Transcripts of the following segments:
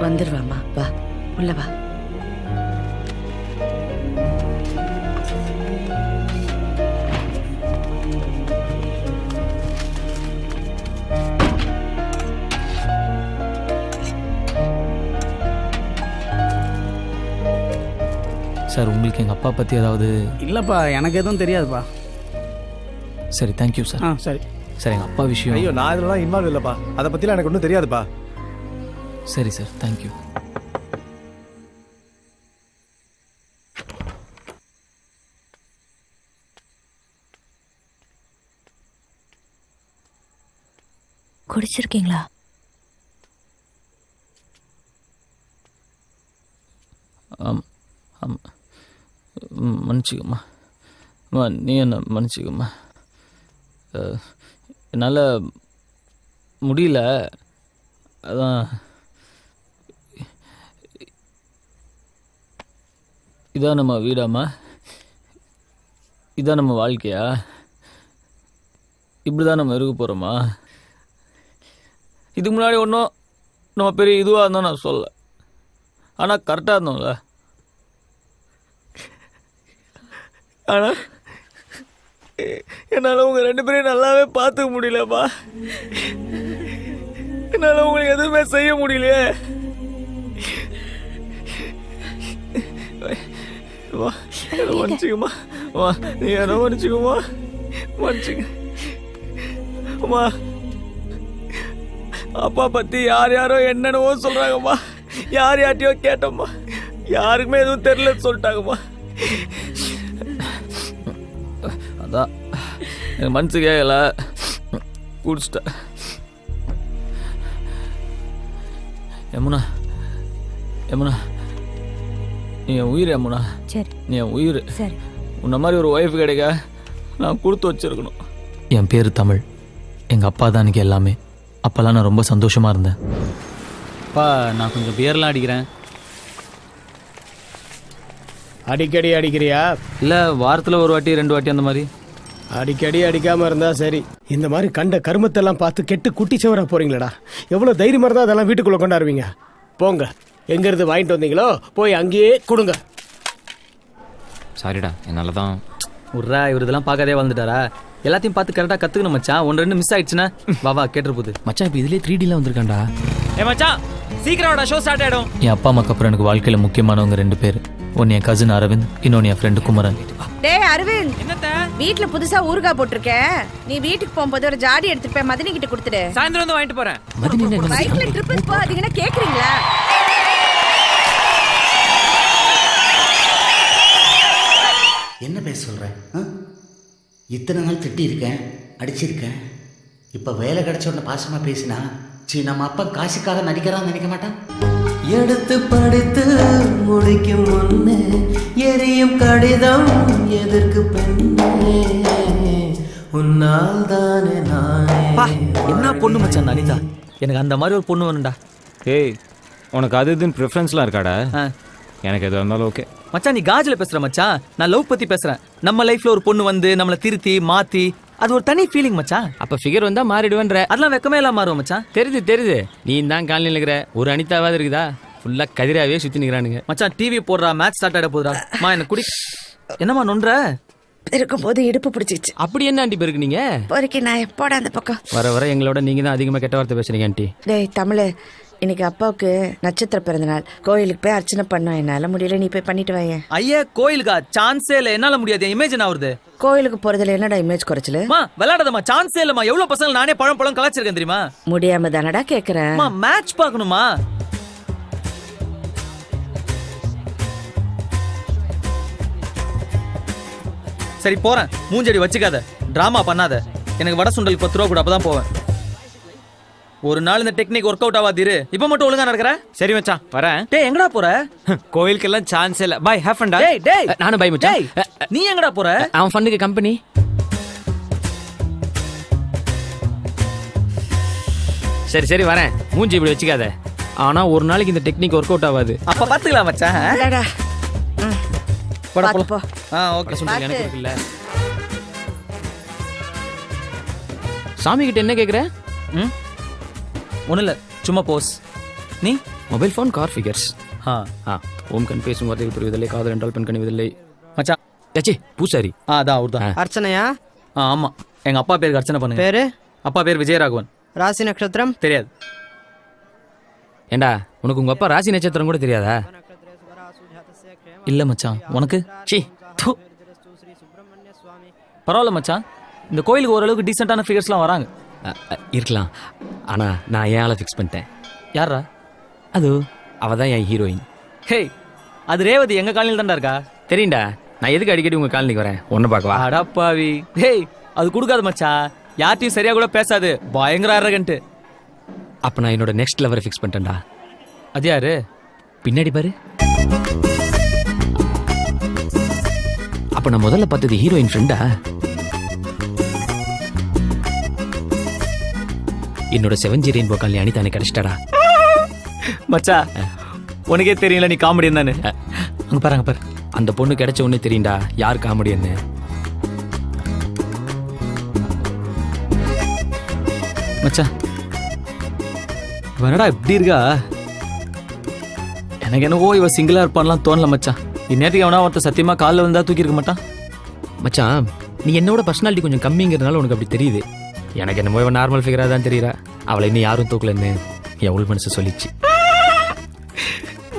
வந்துருவாமா, வா உள்ள வா. சார் உங்களுக்கு எங்கள் அப்பா பற்றி ஏதாவது? இல்லைப்பா, எனக்கு எதுவும் தெரியாதுப்பா. சரி, தேங்க்யூ சார். சரி சார், எங்கள் அப்பா விஷயம். ஐயோ, நான் இதெல்லாம் இன்வால்வ் இல்லைப்பா, அதை பற்றிலாம் எனக்கு ஒன்றும் தெரியாதுப்பா. சரி சார், தேங்க்யூ. குடிச்சிருக்கீங்களா? மன்னிச்சிக்கம்மா. நீ என்ன மன்னிச்சிக்கம்மா. என்னால் முடியல, அதான். இதான் நம்ம வீடாம்மா? இதான் நம்ம வாழ்க்கையா? இப்படி தான் நம்ம இருக்க போகிறோமா? இதுக்கு முன்னாடி ஒன்றும் நம்ம பெரிய இதுவாக இருந்தோம் நான் சொல்ல, ஆனால் கரெக்டாக இருந்தோம்ல. ஆனால் என்னால் உங்கள் 2 பேரையும் நல்லாவே பார்த்துக்க முடியலப்பா. என்னால் உங்களுக்கு எதுவுமே செய்ய முடியலையே. வா, என்ன மன்னிச்சுக்குமா. வா, நீ என்ன மன்னிச்சுக்குமா. மன்னிச்சுக்க அம்மா. அப்பா பற்றி யாரோ என்னென்னவோ சொல்கிறாங்கம்மா. யார்கிட்டயோ கேட்டோம்மா, யாருக்குமே எதுவும் தெரியலன்னு சொல்லிட்டாங்கம்மா. அதான் எனக்கு மனசு கேட்கல, குடிச்சிட்டேன். யமுனா, யமுனா, நீ என் உயிர். யமுனா, சரி, நீ என் உயிர். சரி. உன்ன மாதிரி ஒரு ஒய்ஃப் கிடைக்க நான் கொடுத்து வச்சிருக்கணும். என் பேர் தமிழ். எங்கள் அப்பா தான் எனக்கு எல்லாமே. அப்போல்லாம் நான் ரொம்ப சந்தோஷமாக இருந்தேன். அப்பா, நான் கொஞ்சம் பியர்லாம் அடிக்கிறேன். அடிக்கடி அடிக்கிறியா? இல்லை, வாரத்தில் ஒரு வாட்டி 2 வாட்டி அந்த மாதிரி. அடிக்கடி அடிக்காமல் இருந்தா சரி. இந்த மாதிரி கண்ட கருமத்தெல்லாம் பார்த்து கெட்டு குட்டிச்சவரா போறீங்களடா. எவ்வளோ தைரியமாக இருந்தால் அதெல்லாம் வீட்டுக்குள்ளே கொண்டாடுவீங்க. போங்க, எங்கேருந்து வாங்கிட்டு வந்தீங்களோ போய் அங்கேயே கொடுங்க. சாரிடா, என்னால் தான். உர்ரா, இவர் இதெல்லாம் பார்க்காதே வந்துட்டாரா? எல்லாத்தையும் பார்த்து கரெக்டாக கற்றுக்கணும் மச்சான். 1-2 மிஸ் ஆயிடுச்சுன்னா வா கேட்டுரு போகுது. மச்சான், இப்போ இதுலேயே 3Dலாம் வந்திருக்காண்டா. மச்சான், சீக்கிரம் ஷோ ஸ்டார்ட் ஆகிடும். என் அப்பா அம்மாக்கு அப்புறம் எனக்கு வாழ்க்கையில் முக்கியமானவங்க 2 பேர். ஒன்று என் கசின் அரவிந்த், இன்னொன்று என் ஃப்ரெண்டு குமரன். டேய் அரவிந்த், என்னத்த வீட்ல புதுசா ஊறுகாய் போட்டிருக்கேன். நீ வீட்டுக்கு போகும்போது ஒரு ஜாடி எடுத்துட்டு போய் மதினி கிட்ட கொடுத்துடு. சாயந்தரம் வந்து வாங்கிட்டு போறேன். பைக்ல ட்ரிப் போகாதீங்கன்னா கேக்குறீங்களா? என்ன பேச சொல்கிறேன்? இத்தனை நாள் திட்டியிருக்கேன், அடிச்சிருக்கேன். இப்போ வேலை கிடைச்ச உடனே பாசமாக பேசினா நம்ம அப்பா காசுக்காக நடிக்கிறான்னு நினைக்க மாட்டான். எடுத்து படித்து முடிக்கும் முன்னே எரியும் கடிதம் எதற்கு பெண்ணே, உன்னால் தானே நானே. என்ன பொண்ணு மச்சான் அனிதா? எனக்கு அந்த மாதிரி ஒரு பொண்ணு வேணும்டா. ஏய், உனக்கு அது இதுன்னு ப்ரிஃபரன்ஸ்லாம் இருக்காடா? எனக்கு எது இருந்தாலும் ஓகே மச்சான். நீ காஜில் பேசுகிற மச்சான், நான் லவ் பற்றி பேசுகிறேன். நம்ம லைஃப்பில் ஒரு பொண்ணு வந்து நம்மளை திருத்தி மாற்றி, அது ஒரு தனி ஃபீலிங் மச்சான். அப்போ ஃபிகர் வந்தால் மாறிடுவேன்ற? அதெல்லாம் வெக்கமே எல்லாம் மாறுவோம் மச்சான். தெரியுது. நீ தான் காலையில் இருக்கிற ஒரு அனிதாவாவது இருக்குதா? ஃபுல்லாக கதிராவே சுற்றி நிற்கிறானுங்க மச்சான். டிவி போடுறா, மேட்ச் ஸ்டார்ட் ஆகிட போதுடா. என்ன குடி. என்னம்மா நொன்ற? இருக்கும் போது இடுப்பு பிடிச்சிச்சு. அப்படி என்ன ஆண்டி பேருக்கு நீங்க? பொறுக்கி நான் எப்போட அந்த பக்கம் வர எங்களோட நீங்க தான் அதிகமாக கெட்ட வார்த்தை பேசுறீங்க ஆண்டி. டேய் தமிழ், இன்னைக்கு அப்பாவுக்கு நட்சத்திர பிறந்த நாள். கோயிலுக்கு போய் அர்ச்சனை பண்ணோம். என்னால முடியல, நீ போய் பண்ணிட்டு வாங்க. ஐயா, கோயிலுக்கா? சான்ஸே இல்ல, என்னால முடியாது. இமேஜ் என்ன வருது? கோயிலுக்கு போறதுல என்னடா இமேஜ் குறைச்சல? விளையாடாதமா, சான்ஸே இல்லமா. எவ்வளவு பசங்க நானே பழம் கலாச்சிருக்கேன் தெரியுமா? முடியாம தானடா கேக்குறேன். மேட்ச் பாக்கணுமா? சரி போறேன். மூஞ்சடி வச்சுக்காத, டிராமா பண்ணாத. எனக்கு வடை சுண்டல் 10 ரூபா கூட, அப்பதான் போவேன். ஒரு நாள் இந்த டெக்னிக் ஒர்க் அவுட் ஆகாது. இப்ப மட்டும் ஒழுங்கா நடக்கற? சரி மச்சான், வரேன். டேய், எங்கடா போற? கோயிலுக்கெல்லாம் சான்ஸ் இல்ல. பை, ஹேவ் ஃபன் டா. டேய் நானும் பை மச்சான். நீ எங்கடா போற? அவன் ஃபன்னுக்கு கம்பெனி. சரி வரேன். மூஞ்சி இப்படி வச்சுக்காத. ஆனா ஒரு நாளைக்கு இந்த டெக்னிக் ஒர்க் அவுட் ஆகாது. அப்ப பாத்துக்கலாம் மச்சான். போடா போ. ஓகே. சுண்டல் எனக்கு இருக்குல்ல. சாமி கிட்ட என்ன கேக்குற? ஒன்றும் இல்லை, சும்மா போஸ். நீ மொபைல் ஃபோன் கார் ஃபிகர்ஸ். ஆ ஓம் கண் பேசும் வார்த்தைகள் புரிவதில்லை, காதல் என்றால் பெண் கணிவதில்லை. மச்சான். ஏச்சி பூசாரி. அதான் அவர் தான். அர்ச்சனையா? ஆமா, எங்க அப்பா பேருக்கு அர்ச்சனை பண்ணுங்க. பேரு? அப்பா பேர் விஜயராகவன். ராசி நட்சத்திரம்? தெரியாது. ஏண்டா உனக்கு உங்க அப்பா ராசி நட்சத்திரம் கூட தெரியாதா? இல்ல மச்சான். உனக்கு? சி பரவாயில்ல மச்சான், இந்த கோயிலுக்கு ஓரளவுக்கு டீசெண்டான ஃபிகர்ஸ்லாம் வராங்க. இருக்கலாம். ஆனா நான் ஏன் ஆளை ஃபிக்ஸ் பண்ணிட்டேன். யாரா அது? அவ தான் என் ஹீரோயின். ஹே, அது ரேவதி எங்க காலனில தான்டா இருக்கா. தெரியும்டா, நான் எதுக்கு அடிக்கடி உங்க காலனிக்கு வரேன்? ஒன்னு பார்க்கவா? அடப்பாவி. ஹேய், அது கொடுக்காது மச்சான். யார்ட்டையும் சரியா கூட பேசாது, பயங்கர அரகன்ட். அப்ப நான் என்னோட நெக்ஸ்ட் லெவரை ஃபிக்ஸ் பண்ணிட்டேன்டா. அது யாரு? பின்னாடி பாரு. அப்ப நான் முதல்ல பார்த்தது ஹீரோயின் ஃப்ரெண்டா? என்னோட 7G ரெயின்போ காலனி அனிதானே கிடைச்சிட்டாடா. மச்சா, உனக்கே தெரியல நீ காமெடி தானே. அங்க பாருங்க பாரு, அந்த பொண்ணு கிடைச்ச உடனே தெரியும்டா யார் காமெடியன்னு. மச்சா, வரடா எப்படி இருக்கா? எனக்கு என்னவோ இவ சிங்கிளா இருப்பான்லாம் தோணல மச்சான். இந்நேரத்துக்கு எவனா ஒருத்தர் சத்தியமா காலில் வந்தா தூக்கி இருக்க மாட்டான். மச்சான், நீ என்னோட பர்சனாலிட்டி கொஞ்சம் கம்மிங்கிறதுனால உனக்கு அப்படி தெரியுது. எனக்கு என்னமோ இவன் நார்மல் ஃபிகராக தான் தெரியுறா. அவளை இன்னும் யாரும் தூக்கலன்னு என் உள் மனசு சொல்லிச்சு.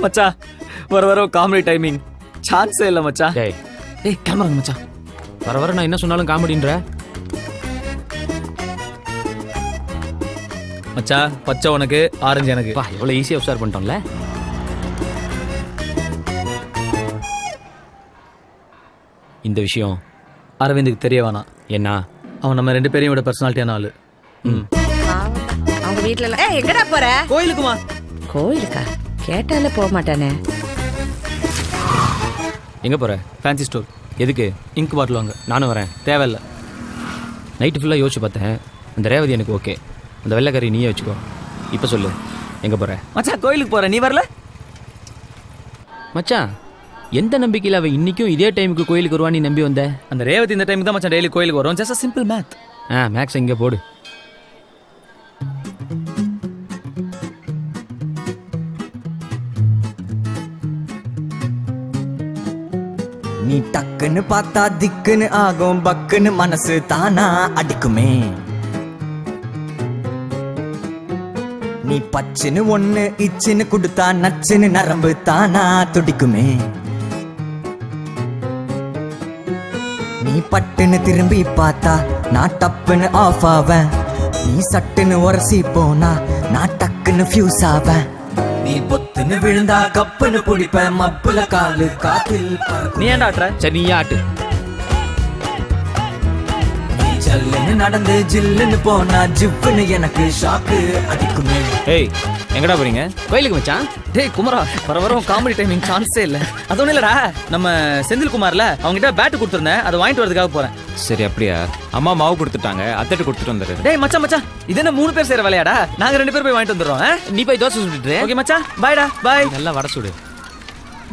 மச்சா, வர வர காமெடி டைமிங் சான்ஸே இல்லை மச்சா. டேய் ஏய், கிளம்புறாங்க மச்சா. வர வர நான் என்ன சொன்னாலும் காமெடின்ற. மச்சா, பச்சை உனக்கு, ஆரஞ்சு எனக்கு. பா, எவ்வளோ ஈஸியாக அப்சர்வ் பண்ணிட்டோம்ல. இந்த விஷயம் அரவிந்துக்கு தெரிய வேணாம். என்ன? அவன் நம்ம 2 பேரையும் விட பர்சனாலிட்டியான ஆளு. அவங்க வீட்டுல எல்லாம் எங்கடா போற? கோயிலுக்குமா? கோயிலுக்கா? கேட்டாலே போக மாட்டானே. எங்க போற? Fancy store. எதுக்கு? இங்க் பாட்டில் வாங்க. நானும் வரேன். தேவையில்ல. நைட்டு ஃபுல்லாக யோசிச்சு பார்த்தேன். அந்த ரேவதி எனக்கு ஓகே, அந்த வெள்ளைக்கறி நீயே வச்சுக்கோ. இப்போ சொல்லு, எங்க போற? மச்சான், கோயிலுக்கு போற. நீ வரல? மச்சான், எந்த நம்பிக்கையில் அவ இன்னைக்கும் இதே டைமுக்கு கோயிலுக்கு வருவான்னு நீ நம்பி வந்த? அந்த ரேவதி இந்த டைம் தான் மச்சான் டெய்லி கோயிலுக்கு வரும். Just simple math. மேக்ஸ் இங்கே போடு. நீ டக்குன்னு பார்த்தா திக்குன்னு ஆகும், பக்குன்னு மனசு தானா அடிக்குமே. நீ பச்சுன்னு ஒண்ணு இச்சுன்னு கொடுத்தா நச்சுன்னு நரம்பு தானா துடிக்குமே. நீ பட்டுன்னு திரும்பி பார்த்தா நான் டப்புன்னு ஆஃப் ஆவேன். நீ சட்டுன்னு உரசி போனா நான் டக்குன்னு ஃபியூஸ் ஆவேன். நீ பொத்துன்னு விழுந்தா கப்புன்னு பிடிப்பேன், மப்புல காலு காத்தில் நீ ஏன்டா ஆட்டுற? சரி, நீ ஆட்டு. நீ ஜல்லுன்னு நடந்து ஜில்லுன்னு போனா ஜிப்புன்னு எனக்கு ஷாக்கு அடிக்குமே. ஏய், எங்கடா போறீங்க? கோயிலுக்கு மச்சான். டேய் குமரா, வர வர காமெடி டைமிங் சான்ஸே இல்லை. அது ஒன்றும் இல்லடா, நம்ம செந்தில் குமார்ல அவங்ககிட்ட பேட்டு கொடுத்துருந்தேன், அதை வாங்கிட்டு வரதுக்காக போறேன். சரி, அப்படியா? அம்மா மாவு கொடுத்துட்டாங்க, அத்தட்டு கொடுத்துட்டு வந்துரு. டேய் மச்சான் மச்சான், இது என்ன 3 பேர் செய்யற வேலையாடா? நாங்க 2 பேர் போய் வாங்கிட்டு வந்துடுறோம். நீ போய் தோசை சுட்டுட்டு. ஓகே மச்சான், பாய்டா. பாய். நல்லா வடை சுடு.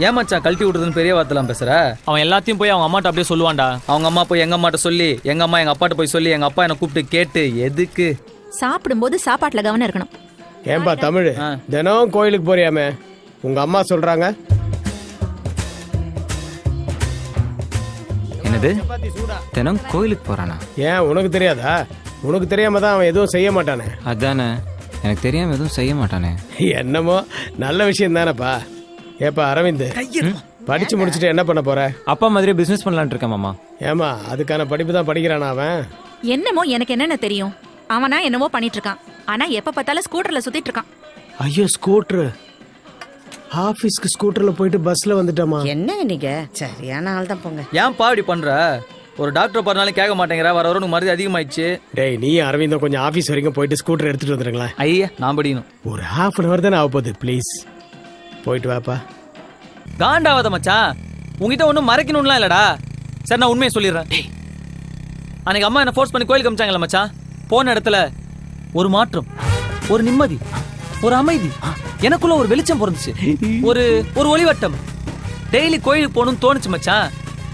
ஏன் மச்சான் கழட்டி விட்டுறதுன்னு பெரிய வார்த்தைலாம் பேசுற? அவன் எல்லாத்தையும் போய் அவங்க அம்மாட்ட அப்படியே சொல்லுவான்டா. அவங்க அம்மா போய் எங்க அம்மாட்ட சொல்லி, எங்க அம்மா எங்க அப்பாட்ட போய் சொல்லி, எங்க அப்பா என்ன கூப்பிட்டு கேட்டு எதுக்கு? சாப்பிடும்போது சாப்பாட்டுல கவனம் இருக்கணும். ஏன்பா தமிழ், தினம் கோயிலுக்கு போறியாமே, உங்க அம்மா சொல்றாங்க. என்னது? தினம் கோயிலுக்கு போறானா? ஏன் உனக்கு தெரியாதா? உனக்கு தெரியாம தான் அவன் எதுவும் செய்ய மாட்டானே. அதானே, எனக்கு தெரியாம எதுவும் செய்ய மாட்டானே. என்னமோ நல்ல விஷயம் தானேப்பா. ஏப்பா அரவிந்த், படிச்சு முடிச்சுட்டு என்ன பண்ண போற? அப்பா மாதிரி பிசினஸ் பண்ணலான்னு இருக்கேன் மாமா. ஏமா அதுக்கான படிப்பு தான் படிக்கிறானா அவன்? என்னமோ எனக்கு என்னென்ன தெரியும். அவனா என்னவோ பண்ணிட்டு இருக்கான். ஆனா எப்ப பார்த்தாலும் ஸ்கூட்டர்ல சுத்திட்டு இருக்கான். ஐயோ, ஸ்கூட்டர். ஆபீஸ்க்கு ஸ்கூட்டர்ல போயிட்டு பஸ்ல வந்துட்டோமா? என்ன நீங்க சரியான ஆள் தான் போங்க. ஏன்பா இப்படி பண்ற? ஒரு டாக்டர் பண்ணாலும் கேட்க மாட்டேங்கிற. வர வர மருந்து அதிகமாயிடுச்சு. டேய், நீ அரவிந்தம் கொஞ்சம் ஆபீஸ் வரைக்கும் போயிட்டு ஸ்கூட்டர் எடுத்துட்டு வந்துருங்களேன். ஐயா, நான் படிக்கணும். ஒரு ½ அன் அவர் தானே ஆக போகுது. ப்ளீஸ் போயிட்டு வாப்பா. காண்டாவாத மச்சான், உங்ககிட்ட ஒன்றும் மறைக்கணும்லாம் இல்லடா. சரி, நான் உண்மையை சொல்லிடுறேன். அன்னைக்கு அம்மா என்ன ஃபோர்ஸ் பண்ணி கோயிலுக்கு அமிச்சாங்களா மச்சான்? போன இடத்துல ஒரு மாற்றம், ஒரு நிம்மதி, ஒரு அமைதி, எனக்குள்ள ஒரு வெளிச்சம் பிறந்துச்சு. ஒரு ஒரு ஒளிவட்டம். டெய்லி கோயிலுக்கு போகணும்னு தோணுச்சு மச்சான்.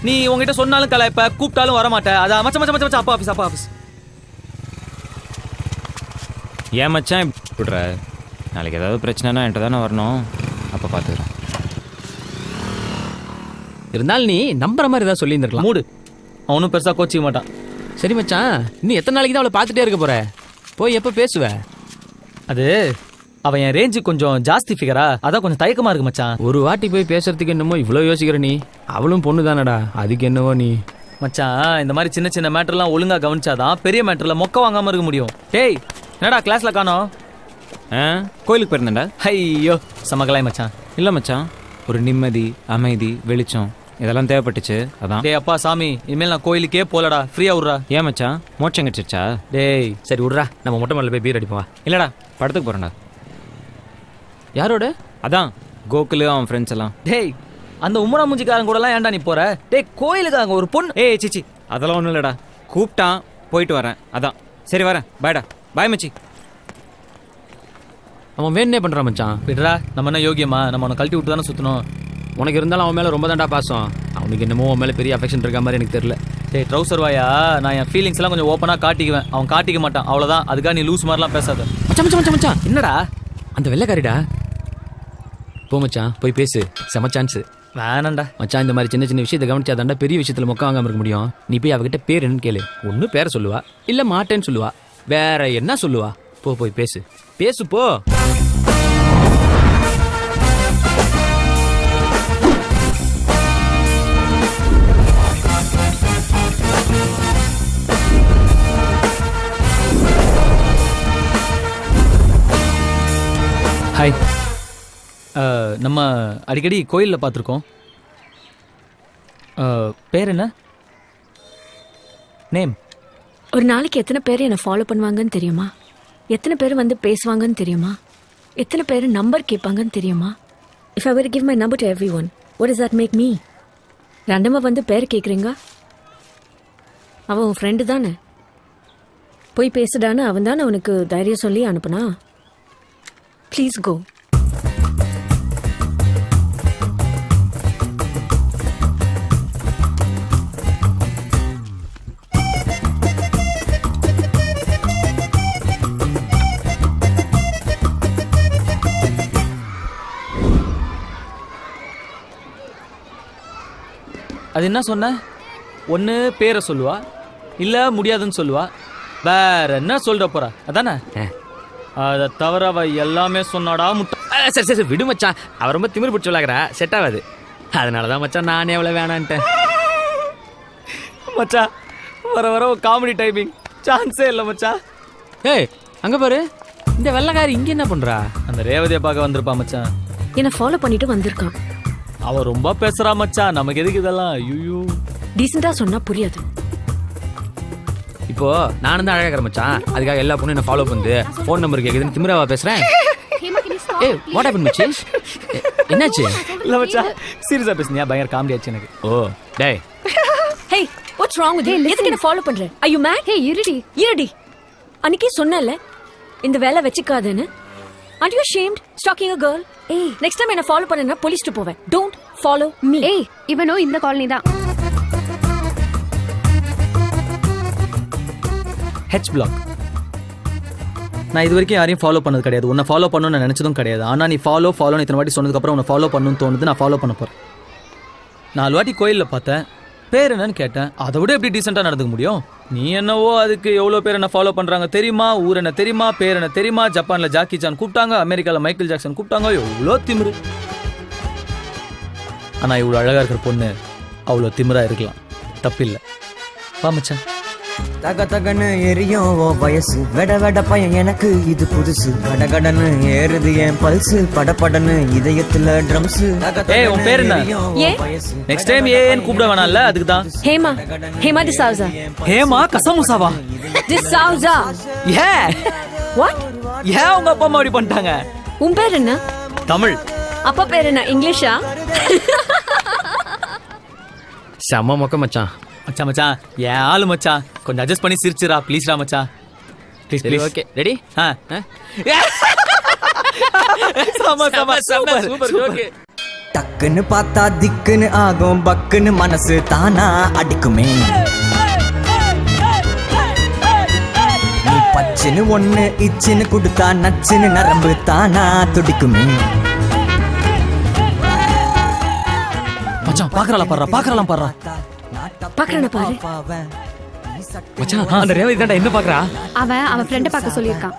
நீ உங்ககிட்ட சொன்னாலும் கலாய்ப்ப, கூப்பிட்டாலும் வரமாட்டேன். அதான் மச்சான் மச்சான் மச்சான், அப்பா ஆஃபீஸ், அப்பா ஆஃபீஸ். ஏன் மச்சான் விடுற? நாளைக்கு ஏதாவது பிரச்சனைனா என்கிட்ட தானே வரணும், அப்போ பார்த்துக்கிறேன். இருந்தாலும் நீ நம்புற மாதிரி ஏதாவது சொல்லியிருந்துருக்கலாம். மூடு, அவனும் பெருசாக கோச்சிக்க மாட்டான். சரி மச்சான், இன்னும் எத்தனை நாளைக்கு தான் அவளை பார்த்துட்டே இருக்க போற? போய் எப்போ பேசுவ? அது அவன் என் ரேஞ்சு கொஞ்சம் ஜாஸ்தி ஃபிகரா, அதான் கொஞ்சம் தயக்கமா இருக்கு மச்சான். ஒரு வாட்டி போய் பேசுறதுக்கு என்னமோ இவ்வளோ யோசிக்கிற நீ? அவளும் பொண்ணு தானடா, அதுக்கு என்னவோ நீ. மச்சான், இந்த மாதிரி சின்ன சின்ன மேட்டர்லாம் ஒழுங்கா கவனிச்சாதான் பெரிய மேட்டர்ல மொக்க வாங்காம இருக்க முடியும். டேய், என்னடா கிளாஸ்ல காணோம்? கோயிலுக்கு போயிருந்தேன்டா. ஐயோ சமகலாய் மச்சான். இல்லை மச்சான், ஒரு நிம்மதி, அமைதி, வெளிச்சம் இதெல்லாம் தேவைப்பட்டுச்சு, அதான். டேய் அப்பா சாமி, இனிமேல் நான் கோயிலுக்கே போலடா, ஃப்ரீயா விட்றா. ஏன் மச்சான், மோட்சம் கிடச்சிருச்சா? டேய் சரி விட்றா, நம்ம மொட்டை மேலே போய் பீர் அடிப்போம். இல்லைடா, படத்துக்கு போகிறேன்டா. யாரோட? அதான் கோகுலு அவன் ஃப்ரெண்ட்ஸ் எல்லாம். டேய், அந்த உம்மரா மூஞ்சிக்காரன் கூடலாம் ஏன்டா நீ போற? டேய், கோயிலுக்கு அங்கே ஒரு பொண்ணு. ஏய் சிச்சி, அதெல்லாம் ஒன்றும் இல்லைடா, கூப்பிட்டான் போயிட்டு வரேன், அதான். சரி வரேன், பாய்டா. பாய் மச்சி. அவன் வேணே பண்ணுறான் மச்சான். விடுறா, நம்ம என்ன யோகியமா? நம்ம அவனை கழட்டி விட்டு தானே சுற்றணும். உனக்கு இருந்தாலும் அவன் மேலே ரொம்ப தாண்டா பாசம். அவனுக்கு என்னமோ அவன் மேலே பெரிய அஃபெக்ஷன் இருக்க மாதிரி எனக்கு தெரியல. டேய் ட்ரௌசர் வாயா, நான் என் ஃபீலிங்ஸ் எல்லாம் கொஞ்சம் ஓப்பனாக காட்டிக்குவேன், அவன் காட்டிக்க மாட்டான், அவ்வளோதான். அதுக்காக நீ லூஸ் மாதிரிலாம் பேசாத. மச்சான் மச்சான் மச்சான் மச்சான், என்னடா அந்த வெள்ளைக்காரிடா. போ மச்சான், போய் பேசு, செம சான்ஸ். வேணாண்டா மச்சான், இந்த மாதிரி சின்ன சின்ன விஷயத்தை கவனிச்சாதாண்டா பெரிய விஷயத்துல மொக்க வாங்காம இருக்க முடியும். நீ போய் அவகிட்ட பேர் என்னன்னு கேளு. ஒன்னு பேரை சொல்லுவா, இல்ல மாட்டேன்னு சொல்லுவா, வேற என்ன சொல்லுவா? போ போய் பேசு, பேசு போ. ஹாய், நம்ம அடிக்கடி கோயிலில் பார்த்துருக்கோம். பேர் என்ன? நேம்? ஒரு நாளைக்கு எத்தனை பேர் என்னை ஃபாலோ பண்ணுவாங்கன்னு தெரியுமா? எத்தனை பேர் வந்து பேசுவாங்கன்னு தெரியுமா? எத்தனை பேர் நம்பர் கேட்பாங்கன்னு தெரியுமா? If I will give my number to everyone, what is that make me? ரெண்டமாக வந்து பேர் கேட்குறீங்க? அவன் உன் ஃப்ரெண்டு தானே, போய் பேசுடான்னு அவன் தானே அவனுக்கு தைரியம் சொல்லி அனுப்புனா. Please go. அது என்ன சொன்ன? ஒன்று பேரை சொல்லுவா, இல்லை முடியாதுன்னு சொல்லுவா, வேற என்ன சொல்ற போறா? அதானே? அதை தவிர அவ எல்லாமே சொன்னாடா முட்டை. சரி சரி விடு மச்சான், அவ ரொம்ப திமிர் பிடிச்சி விளாக்குறா, செட் ஆகாது. அதனாலதான் மச்சான் நானே எவ்வளோ வேணான்ட்டேன். மச்சா, வர வர காமெடி டைமிங் சான்ஸே இல்லை மச்சா. ஏய் அங்க பாரு, இந்த வெள்ளைக்காரி இங்க என்ன பண்றா? அந்த ரேவதியை பார்க்க வந்திருப்பா மச்சான். என்னை ஃபாலோ பண்ணிட்டு வந்திருக்கான். அவ ரொம்ப பேசுறா மச்சான், நமக்கு எதுக்கு இதெல்லாம்? ஐயோ, டீசெண்டா சொன்னா புரியாது. இப்போ நானும் தான் அழகாக மச்சான், அதுக்காக எல்லா பொண்ணும் என்ன ஃபாலோ பண்ணுது, ஃபோன் நம்பர் கேக்குதுன்னு திமிராவா பேசுறேன்? ஏய் வாட் ஹேப்பன் மச்சி? என்னாச்சு? இல்ல மச்சான், சீரியஸா பேசுனியா? பயங்கர காமெடி ஆச்சு எனக்கு. ஓ டேய், ஹே வாட்ஸ் ராங் வித் யூ? எதுக்கு என்ன ஃபாலோ பண்ற? Are you mat? ஹே இருடி, அன்னைக்கே சொன்னல இந்த வேலை வெச்சிக்காதேன்னு. Aren't you ashamed stalking a girl? Hey, next time என்ன ஃபாலோ பண்ணனா போலீஸ்க்கு போவேன். Don't follow me. ஏய், இவனோ இந்த காலனி தான். H block. நான் இது வரைக்கும் யாரையும் ஃபாலோ பண்ணது கிடையாது, உன்னை ஃபாலோ பண்ணணும்னு நான் நினைச்சதும் கிடையாது. ஆனால் நீ ஃபாலோன்னு இத்தனை வாட்டி சொன்னதுக்கப்புறம் உன்னை ஃபாலோ பண்ணணும்னு தோணுது, நான் ஃபாலோ பண்ண போகிறேன். 4 வாட்டி கோயிலில் பார்த்தேன், பேர் என்னன்னு கேட்டேன், அதை விட எப்படி டீசெண்டாக நடந்துக்க முடியும்? நீ என்னவோ அதுக்கு எவ்வளோ பேர் என்ன ஃபாலோ பண்ணுறாங்க தெரியுமா, ஊர் என்ன தெரியுமா, பேர் என்ன தெரியுமா, ஜப்பானில் ஜாக்கி சான் கூப்பிட்டாங்க, அமெரிக்காவில் மைக்கேல் ஜாக்சன் கூப்பிட்டாங்க, எவ்வளோ திமிரு. ஆனால் இவ்வளோ அழகாக இருக்கிற பொண்ணு அவ்வளோ திமிராக இருக்கலாம், தப்பில்லை. வா மச்சான். தக தகன்னு எரியும் ஓ வயசு, வெட வெட பையன் எனக்கு இது புதுசு, கடகடன்னு ஏறுது என் பல்சு, படபடன்னு இதயத்துல ட்ரம்ஸ். ஏய் உன் பேர் என்ன? நெக்ஸ்ட் டைம் ஏன்னு கூப்பிட வேணாம்ல, அதுக்கு தான். ஹேமா டிசௌசா. ஹேமா கசமுசாவா? டிசௌசா. ஏ வாட்? ஏன் உங்க அப்பா அம்மா அப்படி பண்ணிட்டாங்க? உன் பேர் என்ன? தமிழ். அப்பா பேர் என்ன? இங்கிலீஷா? செம்ம மொக்க மச்சான். மச்சான் மச்சான், ஏன் ஆளு மச்சான், கொஞ்சம் அட்ஜஸ்ட் பண்ணி சிரிச்சுரா ப்ளீஸ்ரா மச்சான். Please please. Okay ready? Super okay. டக்குன்னு பார்த்தா திக்குன்னு ஆகும், பக்குன்னு மனசு தானா அடிக்குமே. நீ பச்சுன்னு ஒண்ணு இச்சுன்னு கொடுத்தா நச்சுன்னு நரம்பு தானா துடிக்குமே. மச்சான் பாக்குறாளா பாரு, பாக்குறாளாம் பாரு. பாக்குறான பாரு. மச்சான் அந்த ரேவதி தான்டா என்ன பாக்குறா? அவன் ஃப்ரெண்ட பார்க்க சொல்லியிருக்கான்.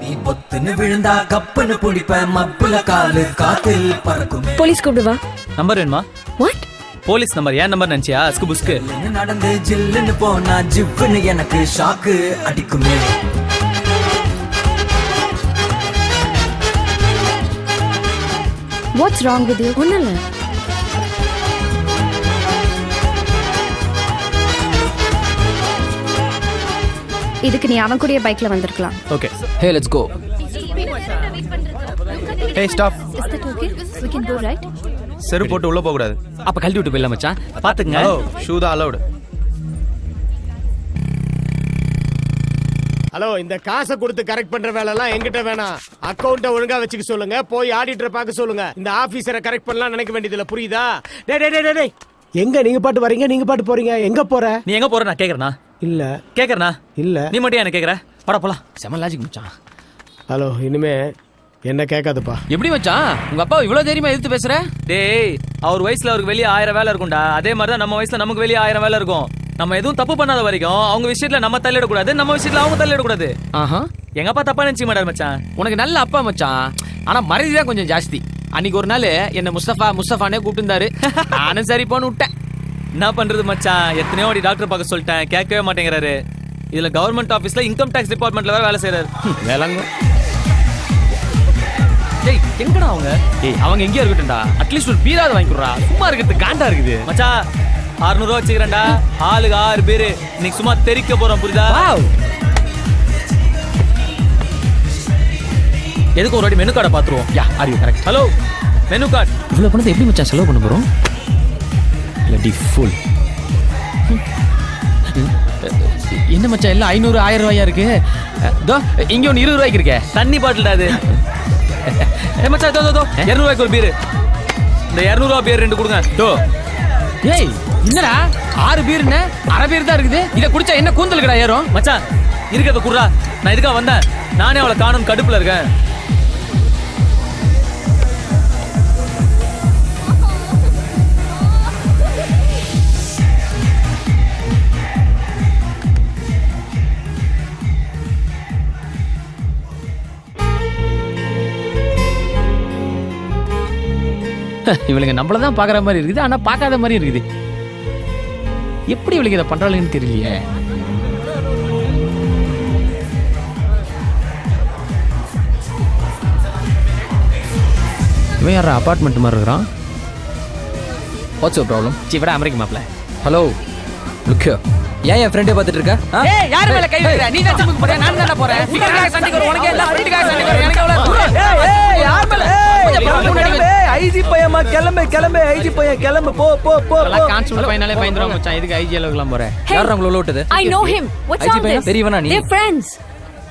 நீ பொத்துன்னு விழுந்தா கப்புன்னு புடிப்ப மப்புல காலு காத்தில் பறக்குமே. போலீஸ் கூப்பிடுவா. நம்பர் வேணுமா? வாட்? போலீஸ் நம்பர் ஏன் நம்பர் நினைச்சியா? அஸ்கு புஸ்கு நடந்து ஜில்லுன்னு போனா ஜிப்புன்னு எனக்கு ஷாக்கு அடிக்குமே. What's wrong with you? ஒண்ணும் இல்ல. இதுக்கு நீ அவன் கூடயே பைக்ல வந்திருக்கலாம். Okay hey let's go. Hey stop. Is that okay? We can go, right? செரு போட்டு உள்ள போக கூடாது. அப்ப கழட்டி விட்டு போயிடலாம் மச்சான். பாத்துங்க. ஷூ தான் அலௌட். ஹலோ, இந்த காசை கொடுத்து கரெக்ட் பண்ற வேலை எல்லாம் என்கிட்ட வேணாம். அக்கவுண்ட ஒழுங்கா வச்சுக்க சொல்லுங்க. போய் ஆடிட்டரை பார்க்க சொல்லுங்க. இந்த ஆபீசரை கரெக்ட் பண்ணலாம் நினைக்க வேண்டியதுல, புரியுதா? டேய் டேய் டேய் டேய், எங்க நீங்க பாட்டு வரீங்க, நீங்க பாட்டு போறீங்க, எங்க போற? நீ எங்க போற? நான் கேக்குறேனா? இல்ல கேக்குறனா? இல்ல. நீ மட்டும் என்ன கேக்குற? பட போலாம். செம லாஜிக் மச்சான். ஹலோ, இனிமே என்ன கேட்காதுப்பா. எப்படி மச்சான் உங்க அப்பா இவ்வளவு தைரியமா எதிர்த்து பேசுற? டேய், அவர் வயசுல அவருக்கு வெளியே 1000 வேலை இருக்கும்டா. அதே மாதிரிதான் நம்ம வயசுல நமக்கு வெளியே 1000 வேலை இருக்கும். நம்ம எதுவும் தப்பு பண்ணாத வரைக்கும் அவங்க விஷயத்துல நம்ம தள்ளிடக்கூடாது, நம்ம விஷயத்துல அவங்க தள்ளிடக்கூடாது. ஆஹா, எங்க அப்பா தப்பா நினைச்சு மாட்டார் மச்சான். உனக்கு நல்ல அப்பா மச்சான். ஆனா மரியாதை தான் கொஞ்சம் ஜாஸ்தி. அன்னைக்கு ஒரு நாள் என்ன முஸ்தபானே கூப்பிட்டு இருந்தாரு. நானும் சரி போன்னு விட்டேன். என்ன பண்றது மச்சான், எத்தனையோ வாட்டி டாக்டர் பார்க்க சொல்லிட்டேன், கேட்கவே மாட்டேங்கிறாரு. இதுல கவர்மெண்ட் ஆபீஸ்ல இன்கம் டாக்ஸ் டிபார்ட்மெண்ட்ல வேலை செய்யறாரு. வேலைங்க. டேய், எங்கடா அவங்க? ஏய், அவங்க எங்கேயா இருக்கட்டும்டா. அட்லீஸ்ட் ஒரு பீராது வாங்கி கொடுறா. சும்மா இருக்கிறது காண்டா இருக்குது மச்சான். 600 ரூபா வச்சுக்கிறேன்டா. ஆளுக்கு 6 பேரு. இன்னைக்கு சும்மா தெரிக்க போறோம், புரியுதா? எதுக்கு ஒரு வாட்டி மெனு கார்டை பாத்துருவோம். Yeah, are you correct? Hello, menu card. இவ்வளவு பணத்தை எப்படி மச்சான் செலவு பண்ண போறோம்? லட்டி ஃபுல். என்ன மச்சான் எல்லாம் 500 1000 ரூபாயா இருக்கு? தோ இங்க ஒன்னு 20 ரூபாய்க்கு இருக்கே. தண்ணி பாட்டில்டா அது. ஏ மச்சான், தோ 200 ரூபாய்க்கு ஒரு பீர். இந்த 200 ரூபாய் பீர் 2 கொடுங்க. தோ. ஏய், என்னடா 6 பீர்னே அரை பீர் தான் இருக்குது. இத குடிச்சா என்ன கூந்தலுக்குடா ஏறும்? மச்சான் இருக்கத குடுறா. நான் இதுக்கா வந்தேன். நானே அவளை காணும் கடுப்புல இருக்கேன். இவளுங்க நம்மளதான் பாக்குற மாதிரி இருக்குது, ஆனா பார்க்காத மாதிரி இருக்குது. எப்படி இவளுக்கு இதை பண்றாளுன்னு தெரியலையே. இவன் யாரா அபார்ட்மெண்ட் மாதிரி இருக்கிறான்? What's your problem? சிவடா அமெரிக்க மாப்ள. ஹலோ, லுக் ஏன் என் ஃப்ரெண்டே பார்த்துட்டு இருக்க? ஏய், யார் மேல கை வைக்கிற? நீ தான் சம்புக்கு போற, நான் தான போறேன். ஃபிகர்காக சண்டைக்கு வர உனக்கு இல்ல, ஃப்ரெண்டுகாக சண்டைக்கு வர எனக்கு எவ்வளவு தூரம்? ஏய், யார் மேல? ஐஜி பையமா, கிளம்பு ஐஜி பையன், கிளம்பு. போ போ போ. எல்லாம் கான்ஸ்டபிள் பையனாலே பயந்துறோம் மச்சான். இதுக்கு ஐஜி அளவுக்குலாம் போறேன். யார் உங்களை உள்ள விட்டது? I know him. What's all this? தெரியவனா நீ? They're friends.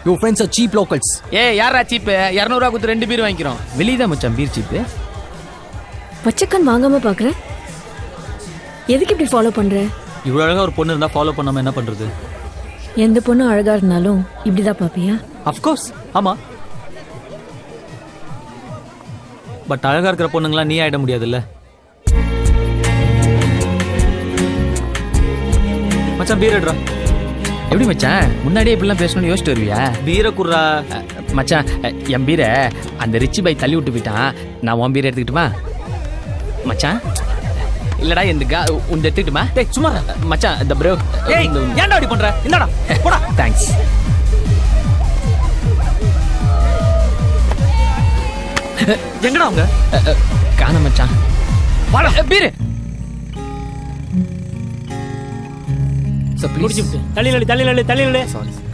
Your friends are cheap locals. ஏய், யாரா சீப்? 200 ரூபாய் கொடுத்து 2 பீர் வாங்கிக்கிறோம். வெளிய தான் மச்சான் பீர் சீப். பச்சைக்கண் வாங்காம பாக்குற? எதுக்கு இப்படி ஃபாலோ பண்ற? இவ்வளவு அழகா ஒரு பொண்ணு இருந்தா ஃபாலோ பண்ணாம என்ன பண்றது? எந்த பொண்ணு அழகா இருந்தாலும் இப்படிதான் பாப்பியா? Of course. ஆமா. பட் அழகா இருக்கிற பொண்ணுங்களா நீ ஆயிட முடியாதுல்ல. மச்சான் பீர் எடுறா. எப்படி மச்சான் முன்னாடியே இப்படிலாம் பேசணும்னு யோசிச்சு வருவியா? பீரை குடுறா. மச்சான் என் பீரை அந்த ரிச்சி பை தள்ளி விட்டு போயிட்டான். நான் உன் பீரை எடுத்துக்கிட்டுமா மச்சான்? இல்லடா இந்த உன் எடுத்துக்கிட்டுமா? டேய் சும்மா மச்சான் இந்த ப்ரோ. ஏய் ஏன்டா அப்படி பண்ற? என்னடா போடா. தேங்க்ஸ். எங்கடா அவங்க? காணோம் மச்சான். வாடா பீரு. Sir please. தள்ளிலு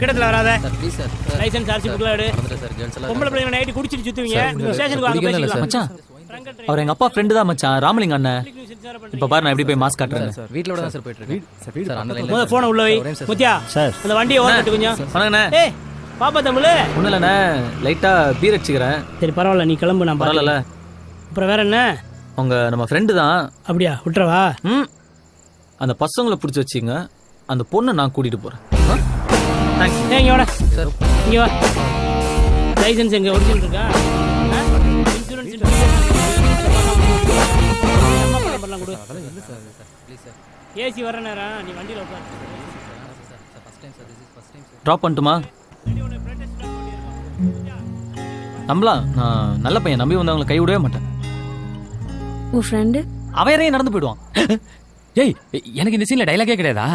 கிடத்துல வராத. லைசென்ஸ் ஆர்சி புக்ல எடு. பொம்பளை பிள்ளைங்க நைட் குடிச்சிட்டு சுத்துவீங்க. ஸ்டேஷனுக்கு வாங்க பேசிக்கலாம். மச்சான் அவர் எங்க அப்பா ஃப்ரெண்ட் தான் மச்சான், ராமலிங்க அண்ணன். இப்ப பாரு நான் எப்படி போய் மாஸ்க் காட்டுறேன். சார் வீட்ல தான் சார் போயிட்டு இருக்கு. சார் அந்த லைன்ல முதல்ல போன் உள்ள வை. முத்தியா சார் அந்த வண்டியை ஓட்டிட்டு கொஞ்சம். வணங்கண்ணே. ஏய் பாப்பா தமிழ். ஒண்ணும் இல்லண்ணே, லைட்டா பீர் அடிச்சுக்கிறேன். சரி பரவாயில்ல, நீ கிளம்பு. நான் பரவாயில்ல. அப்புறம் வேற என்ன? அவங்க நம்ம ஃப்ரெண்டு தான். அப்படியா? விட்டுறவா? அந்த பசங்களை பிடிச்சி வச்சுங்க. அந்த பொண்ணை நான் கூட்டிட்டு போறேன். தேங்க்ஸ். ஏங்க வாடா சார். இங்கே வா. லைசன்ஸ் எங்க ஒரிஜினல் இருக்கா? இன்சூரன்ஸ் பண்ணலாம் கொடு. ஏசி வர நேரம் நீ வண்டியில் உட்காரு. ட்ராப் பண்ணட்டுமா? நம்பலாம், நான் நல்ல பையன், நம்பி வந்தவங்களை கை விடவே மாட்டேன். உன் ஃப்ரெண்டு அவன் யாரையும் நடந்து போயிடுவான். ஏய், எனக்கு இந்த சீன்ல டைலாகே கிடையாதா?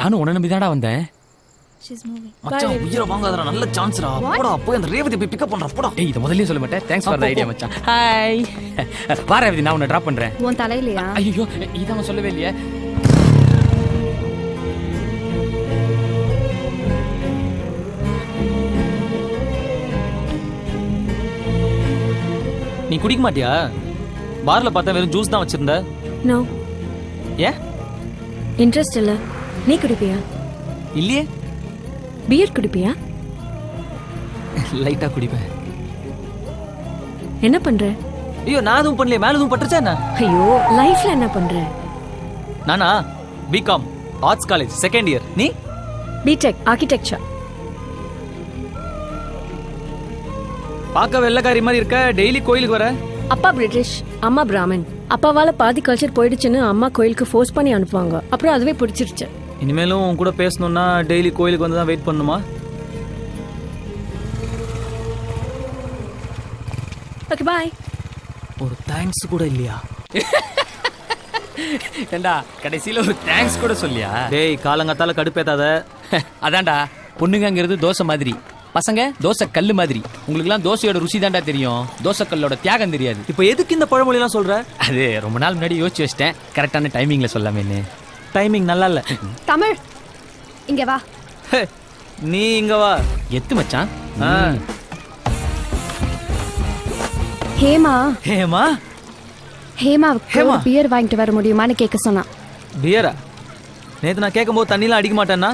நானும் உன்னை நம்பி தான்டா வந்தேன். மச்சான் உயிரை வாங்காதடா, நல்ல சான்ஸ்டா. போடா போய் அந்த ரேவதி போய் பிக்கப் பண்றா போடா. ஏய், இத முதல்லயே சொல்ல மாட்டேன். தேங்க்ஸ் ஃபார் தி ஐடியா மச்சான். ஹாய். வா ரேவதி, நான் உன்னை டிராப் பண்றேன். உன் தலையிலையா? ஐயோ, இதான் சொல்லவே இல்லையே. நீ குடிக்க மாட்டியா? பார்ல பார்த்தா வெறும் ஜூஸ் தான் வச்சிருந்த. நோ. ஏன்? இன்ட்ரெஸ்ட் இல்ல. நீ குடிப்பியா? இல்லையே. பியர் குடிப்பியா? லைட்டா குடிப்பேன். என்ன பண்ற? ஐயோ, நான் எதுவும் பண்ணல. மேல எதுவும் பட்டுச்சா என்ன? ஐயோ, லைஃப்ல என்ன பண்ற? நானா BCom arts college second year. நீ? BTech architecture. பார்க்க வெள்ளக்காரி மாதிரி இருக்க. டெய்லி கோயிலுக்கு வர. அப்பா பிரிட்டிஷ், அம்மா பிராமின். அப்பாவால பாதி கல்ச்சர் போயிடுச்சுன்னு அம்மா கோயிலுக்கு ஃபோர்ஸ் பண்ணி அனுப்புவாங்க. அப்புறம் அதுவே பிடிச்சிருச்சு. இனிமேலும் உன் கூட பேசணும்னா டெய்லி கோயிலுக்கு வந்து தான் வெயிட் பண்ணுமா? Okay bye. ஒரு தேங்க்ஸ் கூட இல்லையா? ஏண்டா கடைசியில ஒரு தேங்க்ஸ் கூட சொல்லியா? டேய், காலங்காத்தால கடுப்பேத்தாத. அதான்டா, பொண்ணுங்கிறது தோசை மாதிரி, பசங்க தோசை கல்லு மாதிரி. உங்களுக்குலாம் தோசையோட ருசி தான்டா தெரியும், தோசை கல்லோட தியாகம் தெரியாது. இப்போ எதுக்கு இந்த பழமொழி எல்லாம் சொல்ற? அது ரொம்ப நாள் முன்னாடி யோசிச்சு வச்சிட்டேன், கரெக்டான டைமிங்ல சொல்லாமேன்னு. டைமிங் நல்லா இல்ல. தமிழ் இங்க வா. நீ இங்க வா. எத்து மச்சான். ஹேமா. ஹேமா? ஹேமாவுக்கு பியர் வாங்கிட்டு வர முடியுமான்னு கேட்க சொன்னான். பியரா? நேத்து நான் கேட்கும்போது தண்ணிலாம் அடிக்க மாட்டேன்னா?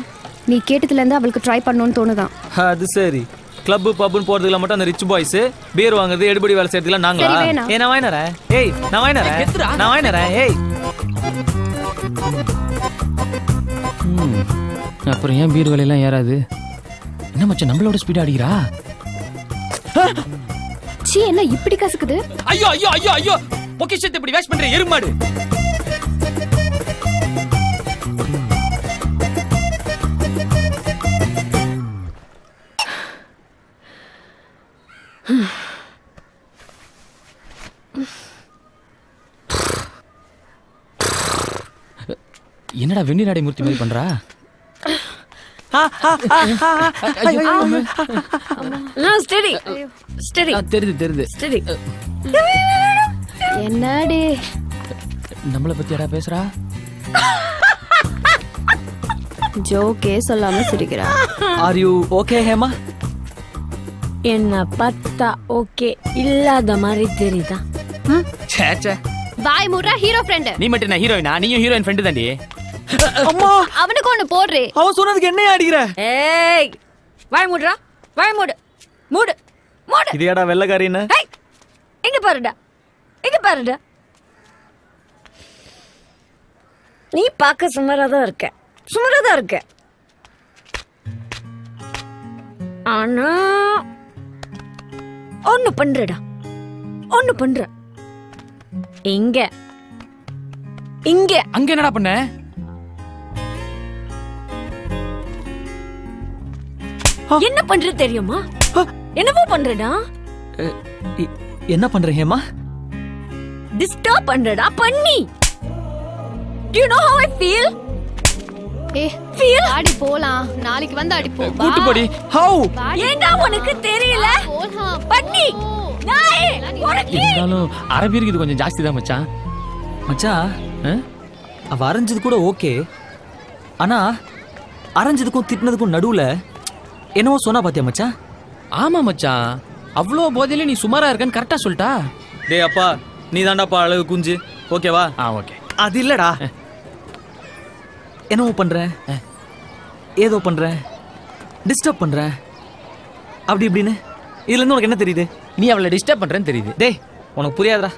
நீ கேட்டதுல இருந்து அவளுக்கு ட்ரை பண்ணணும்னு தோணுதான். அது சரி. கிளப் பப்னு போறதுல மட்டும் அந்த ரிச் பாய்ஸ், பியர் வாங்குறது, எடுபடி வேலை செய்யறதுல நாங்களா? ஏய், நான் வாங்கினறேன். ஏய், நான் வாங்கினறேன். நான் வாங்கினறேன். ஏய், அப்புறம் ஏன் பீர் விலையெல்லாம் ஏறாது? என்ன மச்சான் நம்மளோட ஸ்பீடா அடிக்கிறா? சீ, என்ன இப்படி கசக்குது? ஐயோ ஐயோ ஐயோ ஐயோ, பொக்கிஷத்தை இப்படி வேஸ்ட் பண்ற எருமாடு. என்னடா வெந்நீர் மூர்த்தி மாதிரி பண்றா? என்னடி நம்மள பத்தி யாரா பேசுறா? ஜோக்கே சொல்லாம சிரிக்கிறா. Are you okay, Hema? என்ன பார்த்தா ஓகே இல்லாத மாதிரி தெரியுதா? சேச்சே, வாய் மூடுறா. Hero friend. நீ மட்டும் நான் ஹீரோயினா? நீயும் ஹீரோயின் ஃப்ரெண்ட் தாண்டி. அம்மா, அவனுக்கு ஒண்ணு போடுறே. அவன் சொன்னதுக்கு என்ன அடிக்கிற? ஏய், வாய் மூடுறா. வாய் மூடு. மூடு மூடு. இது ஏடா வெள்ளக்காரின்னு? ஏய், இங்க பாருடா. இங்க பாருடா. நீ பார்க்க சுமாராதான் இருக்க. சுமாராதான் இருக்க. ஆனா ஒண்ணு பண்றடா. ஒண்ணு பண்ற. இங்க இங்க அங்க என்னடா பண்ண? என்ன பண்ற தெரியுமா? என்னவோ பண்றடா. என்ன பண்ற ஹேமா? டிஸ்டர்ப் பண்றடா. பண்ணி. Do you know how I feel? feel? ஆடி போலாம். நாளைக்கு வந்து அடி போ. கூட்டி போடி. How? ஏண்டா உனக்கு தெரியல? போலாம். பண்ணி. நாய். உனக்கு இருந்தாலும் அரபியருக்கு இது கொஞ்சம் ஜாஸ்தி தான் மச்சான். மச்சான், அவ அரைஞ்சது கூட ஓகே. ஆனா அரைஞ்சதுக்கும் திட்டினதுக்கும் நடுவுல என்னவோ சொன்னா பாத்தியா மச்சான்? ஆமா மச்சான், அவ்வளோ போதையில நீ சுமாரா இருக்கன்னு கரெக்டா சொல்லிட்டா. டேய் அப்பா, நீ தாண்டாப்பா அழகு குஞ்சு. ஓகேவா? ஓகே. அது இல்லடா, என்னவோ பண்ற, ஏதோ பண்ற, டிஸ்டர்ப் பண்ற, அப்படி இப்படின்னு. இதுல இருந்து உனக்கு என்ன தெரியுது? நீ அவளை டிஸ்டர்ப் பண்றேன்னு தெரியுது. டேய், உனக்கு புரியாதுடா.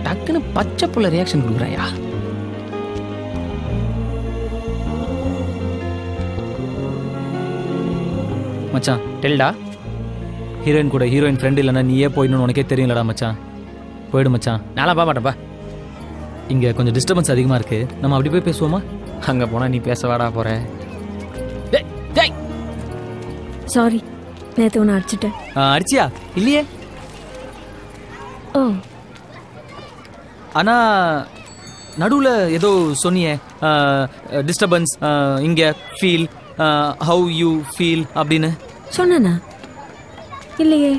டக்குன்னு பச்சை புள்ள ரியாக்ஷன் கொடுக்குறாயா? மச்சான் டெல்டா. ஹீரோயின் கூட ஹீரோயின் ஃப்ரெண்ட் இல்லைன்னா நீயே போயிடணும்னு உனக்கே தெரியும்லடா மச்சான். போயிடு மச்சான். நான்லாம் போக மாட்டேன்ப்பா. இங்கே கொஞ்சம் டிஸ்டர்பன்ஸ் அதிகமாக இருக்கு, நம்ம அப்படி போய் பேசுவோமா? அங்கே போனால் நீ பேச வாடா போற. சாரி, நேற்று ஒன்று அடிச்சிட்டேன். அடிச்சியா? இல்லையே. ஓ, ஆனா நடுவில் ஏதோ சொன்னியே, டிஸ்டர்பன்ஸ் இங்கே ஃபீல், ஹவு யூ ஃபீல் அப்படின்னு சொன்னா? இல்லையே.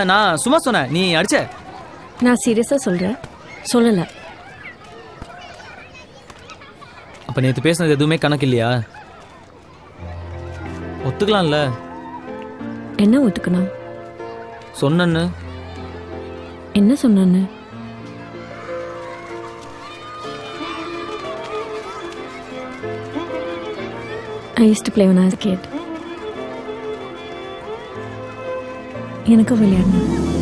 நான் சும்மா சொன்னேன், நீ அடிச்ச. நான் சீரியஸா சொல்றேன், சொல்லல. அப்ப நேற்று பேசுனது எதுவுமே கணக்கு இல்லையா? ஒத்துக்கலாம்ல? என்ன ஒத்துக்கணும்? சொன்னன்னு. என்ன சொன்னன்னு? I used to play when I was a kid. எனக்கு விளையாடணும்.